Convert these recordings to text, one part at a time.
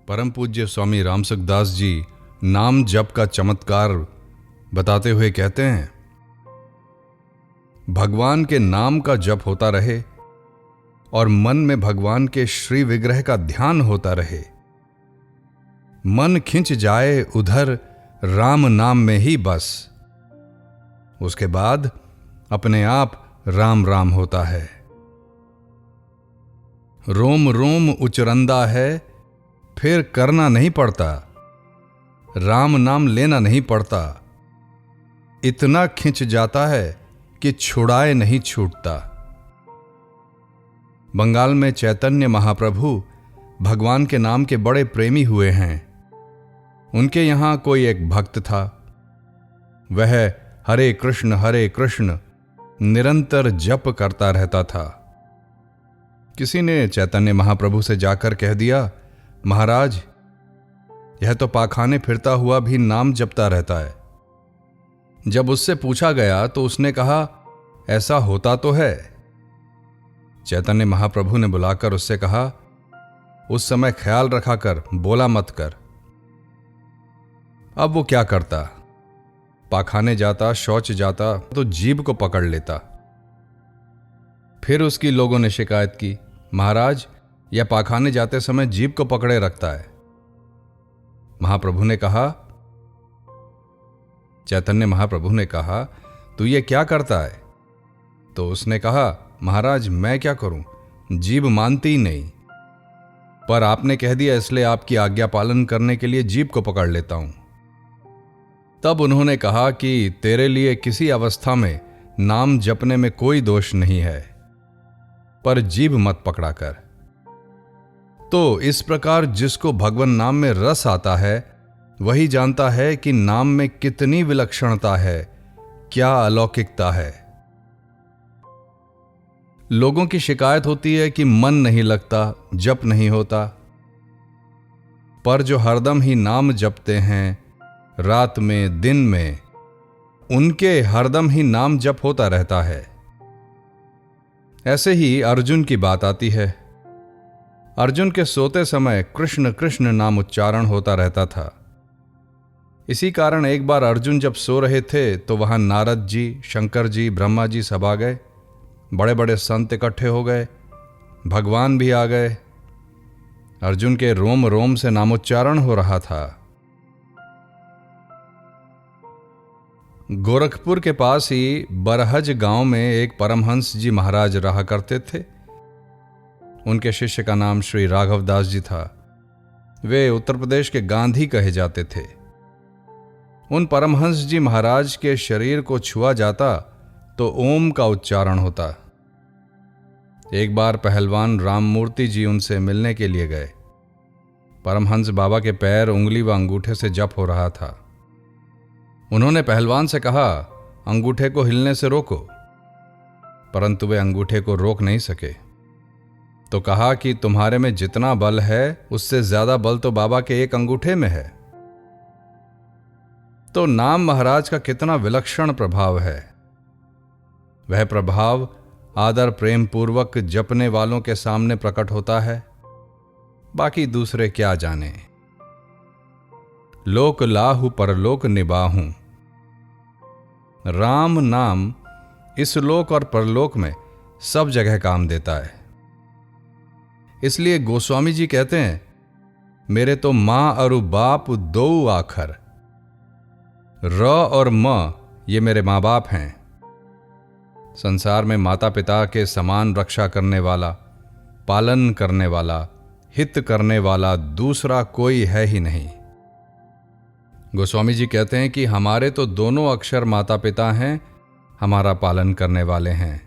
परम पूज्य स्वामी रामसुखदास जी नाम जप का चमत्कार बताते हुए कहते हैं, भगवान के नाम का जप होता रहे और मन में भगवान के श्री विग्रह का ध्यान होता रहे, मन खिंच जाए उधर राम नाम में ही बस, उसके बाद अपने आप राम राम होता है। रोम रोम उचरंदा है, फिर करना नहीं पड़ता, राम नाम लेना नहीं पड़ता, इतना खिंच जाता है कि छुड़ाए नहीं छूटता। बंगाल में चैतन्य महाप्रभु भगवान के नाम के बड़े प्रेमी हुए हैं। उनके यहां कोई एक भक्त था, वह हरे कृष्ण निरंतर जप करता रहता था। किसी ने चैतन्य महाप्रभु से जाकर कह दिया, महाराज, यह तो पाखाने फिरता हुआ भी नाम जपता रहता है। जब उससे पूछा गया तो उसने कहा, ऐसा होता तो है। चैतन्य महाप्रभु ने बुलाकर उससे कहा, उस समय ख्याल रखा कर, बोला मत कर। अब वो क्या करता, पाखाने जाता, शौच जाता तो जीभ को पकड़ लेता। फिर उसकी लोगों ने शिकायत की, महाराज, यह पाखाने जाते समय जीभ को पकड़े रखता है। महाप्रभु ने कहा, चैतन्य महाप्रभु ने कहा, तू ये क्या करता है? तो उसने कहा, महाराज, मैं क्या करूं, जीभ मानती ही नहीं, पर आपने कह दिया इसलिए आपकी आज्ञा पालन करने के लिए जीभ को पकड़ लेता हूं। तब उन्होंने कहा कि तेरे लिए किसी अवस्था में नाम जपने में कोई दोष नहीं है, पर जीभ मत पकड़ा कर। तो इस प्रकार जिसको भगवान नाम में रस आता है वही जानता है कि नाम में कितनी विलक्षणता है, क्या अलौकिकता है। लोगों की शिकायत होती है कि मन नहीं लगता, जप नहीं होता, पर जो हरदम ही नाम जपते हैं, रात में दिन में, उनके हरदम ही नाम जप होता रहता है। ऐसे ही अर्जुन की बात आती है। अर्जुन के सोते समय कृष्ण कृष्ण नाम उच्चारण होता रहता था। इसी कारण एक बार अर्जुन जब सो रहे थे तो वहां नारद जी, शंकर जी, ब्रह्मा जी सब आ गए, बड़े बड़े संत इकट्ठे हो गए, भगवान भी आ गए। अर्जुन के रोम रोम से नामोच्चारण हो रहा था। गोरखपुर के पास ही बरहज गांव में एक परमहंस जी महाराज रहा करते थे। उनके शिष्य का नाम श्री राघवदास जी था। वे उत्तर प्रदेश के गांधी कहे जाते थे। उन परमहंस जी महाराज के शरीर को छुआ जाता तो ओम का उच्चारण होता। एक बार पहलवान राममूर्ति जी उनसे मिलने के लिए गए। परमहंस बाबा के पैर, उंगली व अंगूठे से जप हो रहा था। उन्होंने पहलवान से कहा, अंगूठे को हिलने से रोको, परंतु वे अंगूठे को रोक नहीं सके। तो कहा कि तुम्हारे में जितना बल है उससे ज्यादा बल तो बाबा के एक अंगूठे में है। तो नाम महाराज का कितना विलक्षण प्रभाव है। वह प्रभाव आदर प्रेम पूर्वक जपने वालों के सामने प्रकट होता है, बाकी दूसरे क्या जाने। लोक लाहु परलोक निबाहूं। राम नाम इस लोक और परलोक में सब जगह काम देता है। इसलिए गोस्वामी जी कहते हैं, मेरे तो मां और बाप दो आखर, र और म ये मेरे मां बाप हैं। संसार में माता पिता के समान रक्षा करने वाला, पालन करने वाला, हित करने वाला दूसरा कोई है ही नहीं। गोस्वामी जी कहते हैं कि हमारे तो दोनों अक्षर माता पिता हैं, हमारा पालन करने वाले हैं।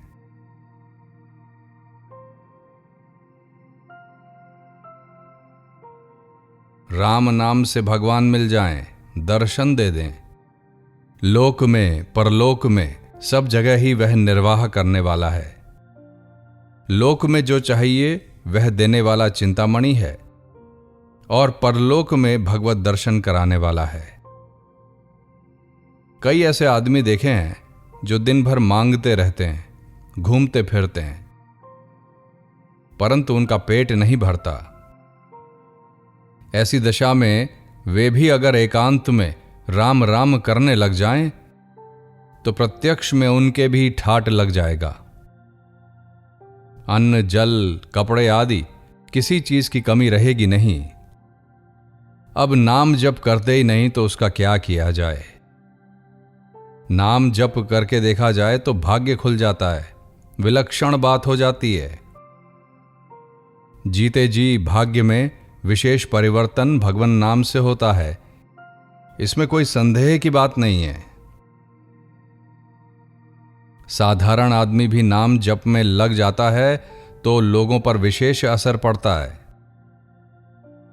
राम नाम से भगवान मिल जाएं, दर्शन दे दें, लोक में परलोक में सब जगह ही वह निर्वाह करने वाला है। लोक में जो चाहिए वह देने वाला चिंतामणि है और परलोक में भगवत दर्शन कराने वाला है। कई ऐसे आदमी देखे हैं जो दिन भर मांगते रहते हैं, घूमते फिरते हैं, परंतु उनका पेट नहीं भरता। ऐसी दशा में वे भी अगर एकांत में राम राम करने लग जाएं, तो प्रत्यक्ष में उनके भी ठाट लग जाएगा। अन्न, जल, कपड़े आदि किसी चीज की कमी रहेगी नहीं। अब नाम जप करते ही नहीं तो उसका क्या किया जाए। नाम जप करके देखा जाए तो भाग्य खुल जाता है, विलक्षण बात हो जाती है। जीते जी भाग्य में विशेष परिवर्तन भगवान नाम से होता है, इसमें कोई संदेह की बात नहीं है। साधारण आदमी भी नाम जप में लग जाता है तो लोगों पर विशेष असर पड़ता है।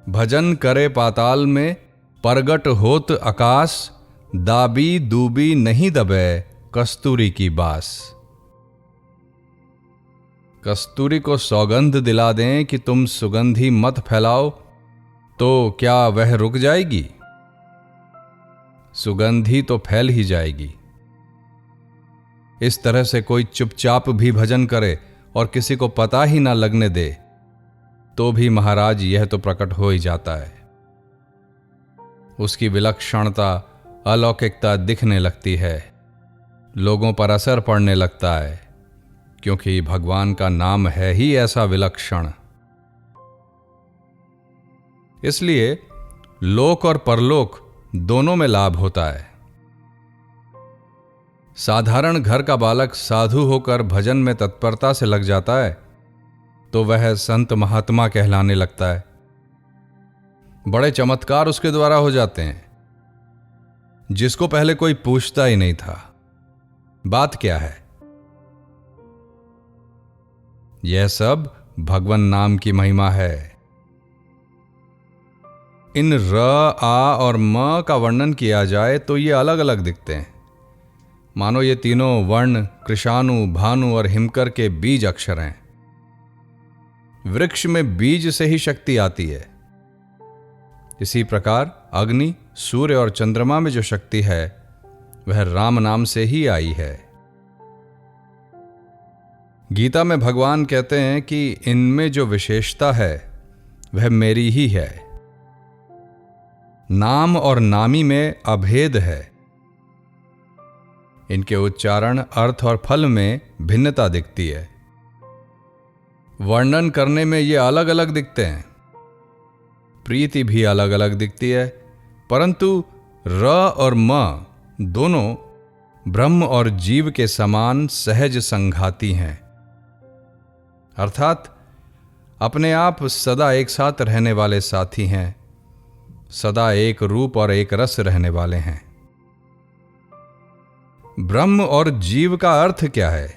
भजन करे पाताल में, परगट होत आकाश, दाबी दूबी नहीं दबे कस्तूरी की बास। कस्तूरी को सौगंध दिला दें कि तुम सुगंधी मत फैलाओ, तो क्या वह रुक जाएगी? सुगंधी तो फैल ही जाएगी। इस तरह से कोई चुपचाप भी भजन करे और किसी को पता ही ना लगने दे, तो भी महाराज यह तो प्रकट हो ही जाता है। उसकी विलक्षणता, अलौकिकता दिखने लगती है, लोगों पर असर पड़ने लगता है, क्योंकि भगवान का नाम है ही ऐसा विलक्षण। इसलिए लोक और परलोक दोनों में लाभ होता है। साधारण घर का बालक साधु होकर भजन में तत्परता से लग जाता है तो वह संत महात्मा कहलाने लगता है। बड़े चमत्कार उसके द्वारा हो जाते हैं, जिसको पहले कोई पूछता ही नहीं था। बात क्या है? यह सब भगवान नाम की महिमा है। इन र, आ और म का वर्णन किया जाए तो ये अलग अलग दिखते हैं, मानो ये तीनों वर्ण कृशानु, भानु और हिमकर के बीज अक्षर हैं। वृक्ष में बीज से ही शक्ति आती है। इसी प्रकार अग्नि, सूर्य और चंद्रमा में जो शक्ति है वह राम नाम से ही आई है। गीता में भगवान कहते हैं कि इनमें जो विशेषता है वह मेरी ही है। नाम और नामी में अभेद है। इनके उच्चारण, अर्थ और फल में भिन्नता दिखती है। वर्णन करने में ये अलग अलग दिखते हैं। प्रीति भी अलग अलग दिखती है, परंतु र और म दोनों ब्रह्म और जीव के समान सहज संघाती हैं, अर्थात अपने आप सदा एक साथ रहने वाले साथी हैं, सदा एक रूप और एक रस रहने वाले हैं। ब्रह्म और जीव का अर्थ क्या है?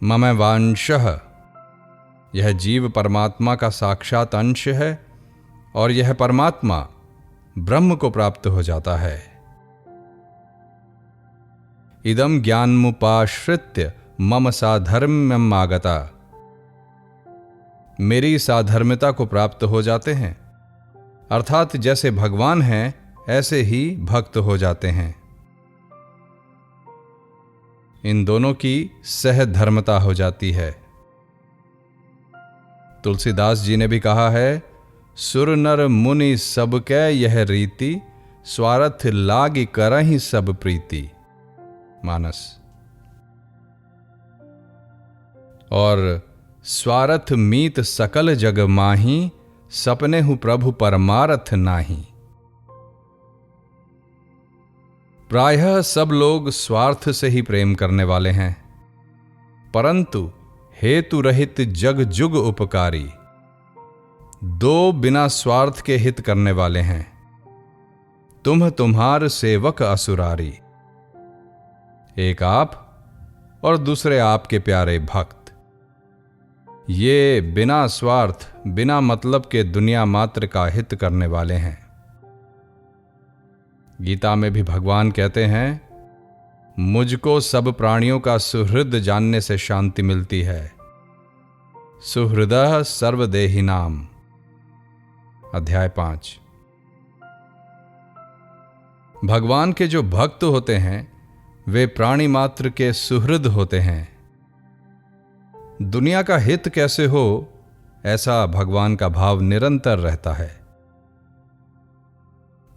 मम वांशः, यह जीव परमात्मा का साक्षात अंश है और यह परमात्मा ब्रह्म को प्राप्त हो जाता है। इदं ज्ञानमुपाश्रित्य मम साधर्म्यम आगता, मेरी साधर्मिता को प्राप्त हो जाते हैं, अर्थात जैसे भगवान हैं ऐसे ही भक्त हो जाते हैं। इन दोनों की सहधर्मता हो जाती है। तुलसीदास जी ने भी कहा है, सुर नर मुनि सबकै यह रीति, स्वार्थ लागी करहि सब प्रीति। मानस। और स्वार्थ मीत सकल जग माही, सपने हूं प्रभु परमारथ नाही। प्रायः सब लोग स्वार्थ से ही प्रेम करने वाले हैं, परंतु हेतु रहित जग जुग उपकारी दो बिना स्वार्थ के हित करने वाले हैं, तुम्हार सेवक असुरारी। एक आप और दूसरे आपके प्यारे भक्त, ये बिना स्वार्थ, बिना मतलब के दुनिया मात्र का हित करने वाले हैं। गीता में भी भगवान कहते हैं, मुझको सब प्राणियों का सुहृद जानने से शांति मिलती है। सुहृदः सर्वदेहिनाम, अध्याय 5। भगवान के जो भक्त होते हैं वे प्राणी मात्र के सुहृद होते हैं। दुनिया का हित कैसे हो ऐसा भगवान का भाव निरंतर रहता है।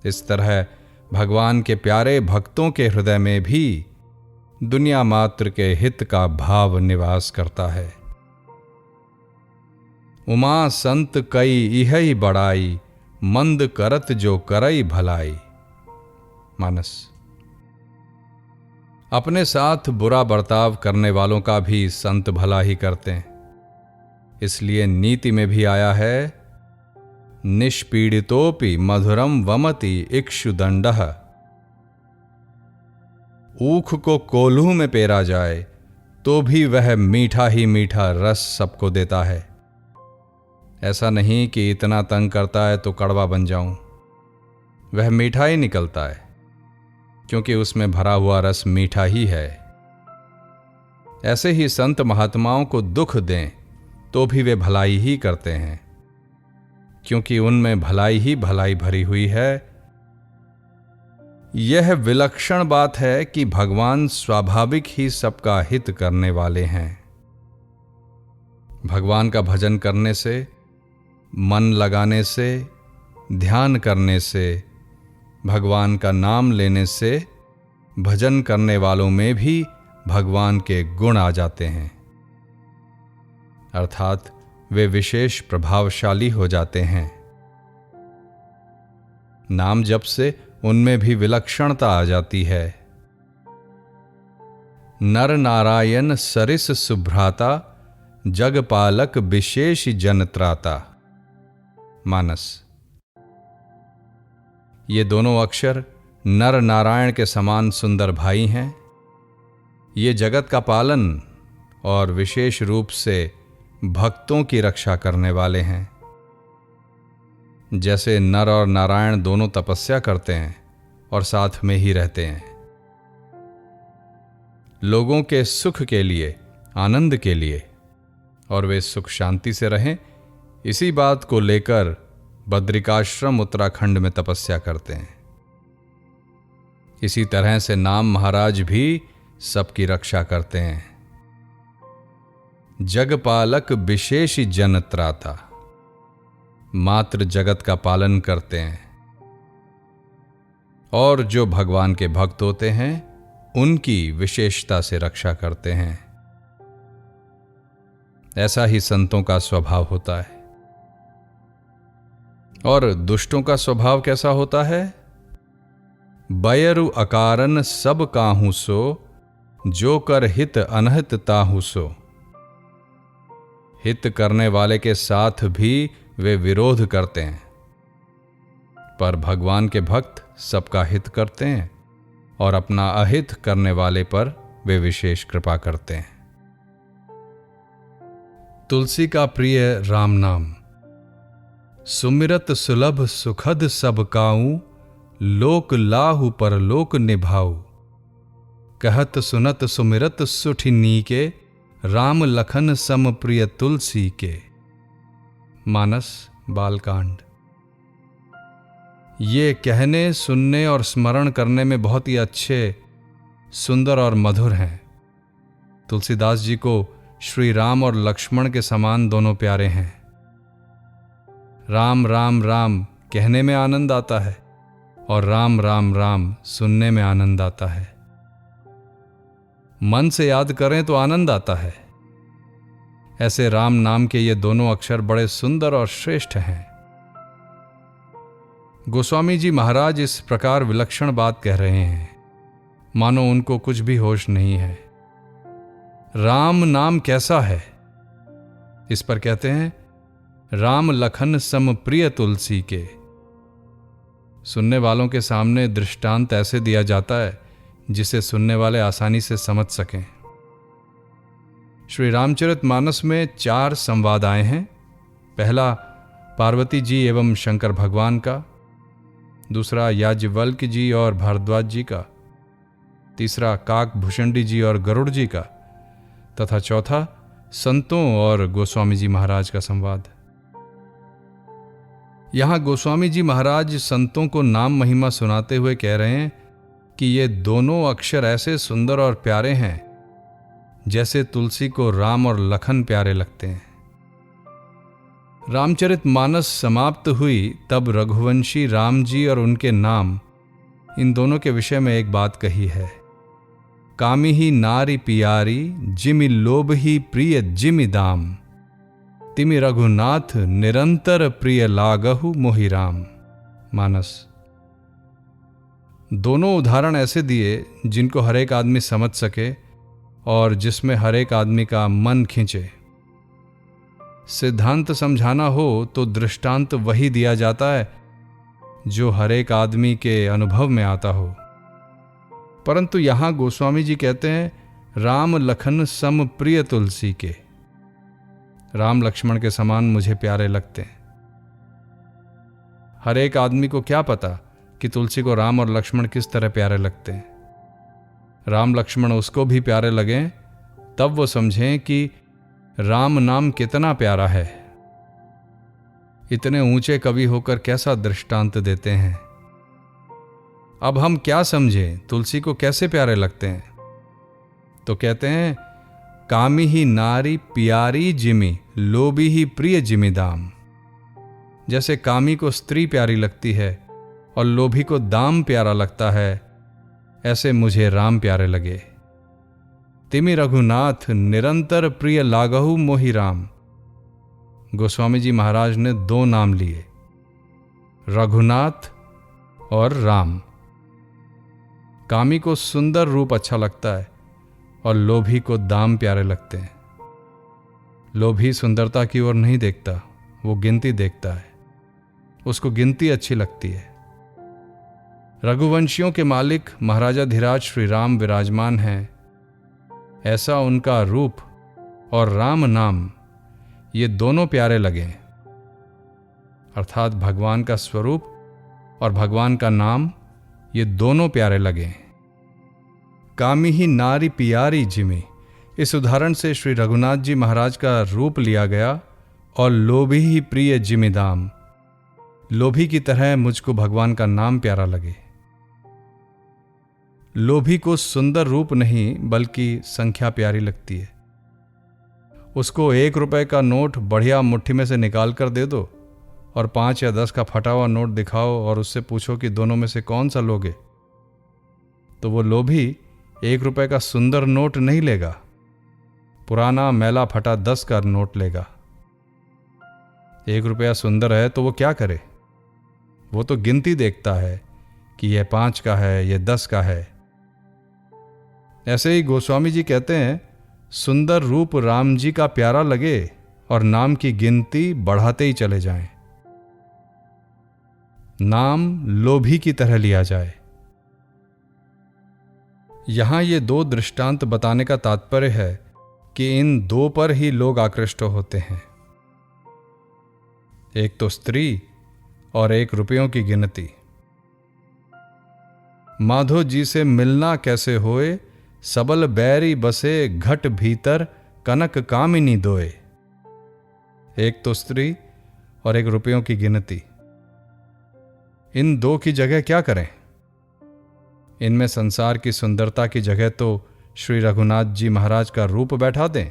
इस तरह भगवान के प्यारे भक्तों के हृदय में भी दुनिया मात्र के हित का भाव निवास करता है। उमा संत कई इहई बड़ाई, मंद करत जो करई भलाई। मानस। अपने साथ बुरा बर्ताव करने वालों का भी संत भला ही करते हैं। इसलिए नीति में भी आया है, निष्पीड़ितोपि मधुरम वमति इक्षुदंडः। ऊख को कोल्हू में पेरा जाए तो भी वह मीठा ही मीठा रस सबको देता है। ऐसा नहीं कि इतना तंग करता है तो कड़वा बन जाऊं। वह मीठा ही निकलता है, क्योंकि उसमें भरा हुआ रस मीठा ही है। ऐसे ही संत महात्माओं को दुख दें तो भी वे भलाई ही करते हैं, क्योंकि उनमें भलाई ही भलाई भरी हुई है। यह विलक्षण बात है कि भगवान स्वाभाविक ही सबका हित करने वाले हैं। भगवान का भजन करने से, मन लगाने से, ध्यान करने से, भगवान का नाम लेने से भजन करने वालों में भी भगवान के गुण आ जाते हैं, अर्थात वे विशेष प्रभावशाली हो जाते हैं। नाम जप से उनमें भी विलक्षणता आ जाती है। नर नारायण सरिस सुभ्राता, जगपालक विशेष जनत्राता। मानस। ये दोनों अक्षर नर नारायण के समान सुंदर भाई हैं। ये जगत का पालन और विशेष रूप से भक्तों की रक्षा करने वाले हैं। जैसे नर और नारायण दोनों तपस्या करते हैं और साथ में ही रहते हैं। लोगों के सुख के लिए, आनंद के लिए, और वे सुख शांति से रहें, इसी बात को लेकर बद्रिकाश्रम उत्तराखंड में तपस्या करते हैं। इसी तरह से नाम महाराज भी सबकी रक्षा करते हैं। जगपालक विशेष जनत्राता, मात्र जगत का पालन करते हैं। और जो भगवान के भक्त होते हैं उनकी विशेषता से रक्षा करते हैं। ऐसा ही संतों का स्वभाव होता है। और दुष्टों का स्वभाव कैसा होता है? बयरु अकारन सब काहू सो, जो कर हित अनहित ताहू सो। हित करने वाले के साथ भी वे विरोध करते हैं, पर भगवान के भक्त सबका हित करते हैं और अपना अहित करने वाले पर वे विशेष कृपा करते हैं। तुलसी का प्रिय राम नाम, सुमिरत सुलभ सुखद सब काऊ, लोक लाहु परलोक निभाऊ। कहत सुनत सुमिरत सुठि नीके, राम लखन सम प्रिय तुलसी के। मानस बालकांड। ये कहने, सुनने और स्मरण करने में बहुत ही अच्छे, सुंदर और मधुर हैं। तुलसीदास जी को श्री राम और लक्ष्मण के समान दोनों प्यारे हैं। राम राम राम कहने में आनंद आता है और राम राम राम सुनने में आनंद आता है। मन से याद करें तो आनंद आता है। ऐसे राम नाम के ये दोनों अक्षर बड़े सुंदर और श्रेष्ठ हैं। गोस्वामी जी महाराज इस प्रकार विलक्षण बात कह रहे हैं, मानो उनको कुछ भी होश नहीं है। राम नाम कैसा है? इस पर कहते हैं, राम लखन सम प्रिय तुलसी के। सुनने वालों के सामने दृष्टांत ऐसे दिया जाता है जिसे सुनने वाले आसानी से समझ सकें। श्री रामचरितमानस में 4 संवाद आए हैं। पहला पार्वती जी एवं शंकर भगवान का, दूसरा याज्ञवल्क्य जी और भारद्वाज जी का, तीसरा काकभूषणी जी और गरुड़ जी का, तथा चौथा संतों और गोस्वामी जी महाराज का संवाद। यहां गोस्वामी जी महाराज संतों को नाम महिमा सुनाते हुए कह रहे हैं कि ये दोनों अक्षर ऐसे सुंदर और प्यारे हैं जैसे तुलसी को राम और लखन प्यारे लगते हैं। रामचरितमानस समाप्त हुई तब रघुवंशी राम जी और उनके नाम, इन दोनों के विषय में एक बात कही है। कामी ही नारी पियारी, जिमि लोभ ही प्रिय जिमि दाम, तिमि रघुनाथ निरंतर प्रिय लागहु मोहि राम। मानस। दोनों उदाहरण ऐसे दिए जिनको हर एक आदमी समझ सके और जिसमें हर एक आदमी का मन खींचे। सिद्धांत समझाना हो तो दृष्टांत वही दिया जाता है जो हर एक आदमी के अनुभव में आता हो। परंतु यहां गोस्वामी जी कहते हैं राम लखन सम प्रिय तुलसी के। राम लक्ष्मण के समान मुझे प्यारे लगते हैं। हर एक आदमी को क्या पता कि तुलसी को राम और लक्ष्मण किस तरह प्यारे लगते हैं। राम लक्ष्मण उसको भी प्यारे लगें तब वो समझें कि राम नाम कितना प्यारा है। इतने ऊंचे कवि होकर कैसा दृष्टांत देते हैं। अब हम क्या समझें तुलसी को कैसे प्यारे लगते हैं। तो कहते हैं कामी ही नारी प्यारी जिमि, लोभी ही प्रिय जिमि दाम। जैसे कामी को स्त्री प्यारी लगती है और लोभी को दाम प्यारा लगता है, ऐसे मुझे राम प्यारे लगे। तिमि रघुनाथ निरंतर प्रिय लागहु मोहि राम। गोस्वामी जी महाराज ने दो नाम लिए, रघुनाथ और राम। कामी को सुंदर रूप अच्छा लगता है और लोभी को दाम प्यारे लगते हैं। लोभी सुंदरता की ओर नहीं देखता, वो गिनती देखता है, उसको गिनती अच्छी लगती है। रघुवंशियों के मालिक महाराजा धीराज श्री राम विराजमान हैं, ऐसा उनका रूप और राम नाम ये दोनों प्यारे लगे। अर्थात भगवान का स्वरूप और भगवान का नाम ये दोनों प्यारे लगे। कामी ही नारी पियारी जिमि, इस उदाहरण से श्री रघुनाथ जी महाराज का रूप लिया गया। और लोभी ही प्रिय जिमि दाम, लोभी की तरह मुझको भगवान का नाम प्यारा लगे। लोभी को सुंदर रूप नहीं बल्कि संख्या प्यारी लगती है। उसको 1 रुपए का नोट बढ़िया मुट्ठी में से निकाल कर दे दो और 5 या 10 का फटा हुआ नोट दिखाओ और उससे पूछो कि दोनों में से कौन सा लोगे, तो वो लोभी 1 रुपए का सुंदर नोट नहीं लेगा, पुराना मैला फटा 10 का नोट लेगा। 1 रुपया सुंदर है तो वो क्या करे, वो तो गिनती देखता है कि यह 5 का है, यह 10 का है। ऐसे ही गोस्वामी जी कहते हैं सुंदर रूप राम जी का प्यारा लगे और नाम की गिनती बढ़ाते ही चले जाएं। नाम लोभी की तरह लिया जाए। यहां ये 2 दृष्टांत बताने का तात्पर्य है कि इन 2 पर ही लोग आकृष्ट होते हैं। एक तो स्त्री और एक रुपयों की गिनती। माधो जी से मिलना कैसे होए, सबल बैरी बसे घट भीतर कनक कामिनी दोए। एक तो स्त्री और एक रुपयों की गिनती। इन 2 की जगह क्या करें। इनमें संसार की सुंदरता की जगह तो श्री रघुनाथ जी महाराज का रूप बैठा दें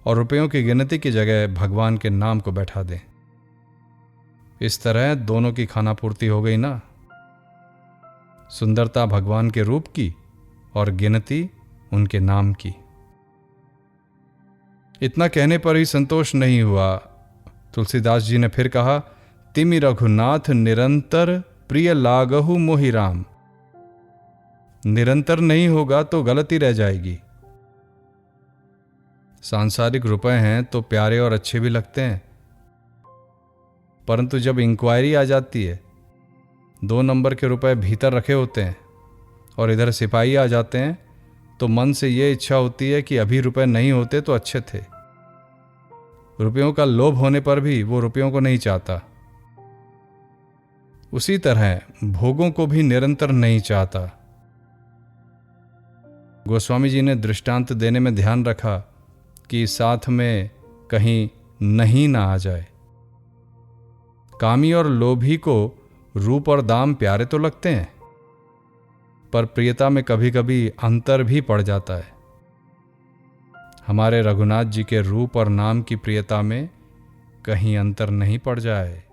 और रुपयों की गिनती की जगह भगवान के नाम को बैठा दें। इस तरह दोनों की खाना पूर्ति हो गई ना। सुंदरता भगवान के रूप की और गिनती उनके नाम की। इतना कहने पर ही संतोष नहीं हुआ। तुलसीदास जी ने फिर कहा तिमि रघुनाथ निरंतर प्रिय लागहु मोहि राम। निरंतर नहीं होगा तो गलती रह जाएगी। सांसारिक रुपए हैं तो प्यारे और अच्छे भी लगते हैं, परंतु जब इंक्वायरी आ जाती है, 2 नंबर के रुपए भीतर रखे होते हैं और इधर सिपाही आ जाते हैं, तो मन से ये इच्छा होती है कि अभी रुपए नहीं होते तो अच्छे थे। रुपयों का लोभ होने पर भी वो रुपयों को नहीं चाहता। उसी तरह भोगों को भी निरंतर नहीं चाहता। गोस्वामी जी ने दृष्टांत देने में ध्यान रखा कि साथ में कहीं नहीं ना आ जाए। कामी और लोभी को रूप और दाम प्यारे तो लगते हैं, पर प्रियता में कभी कभी अंतर भी पड़ जाता है। हमारे रघुनाथ जी के रूप और नाम की प्रियता में कहीं अंतर नहीं पड़ जाए।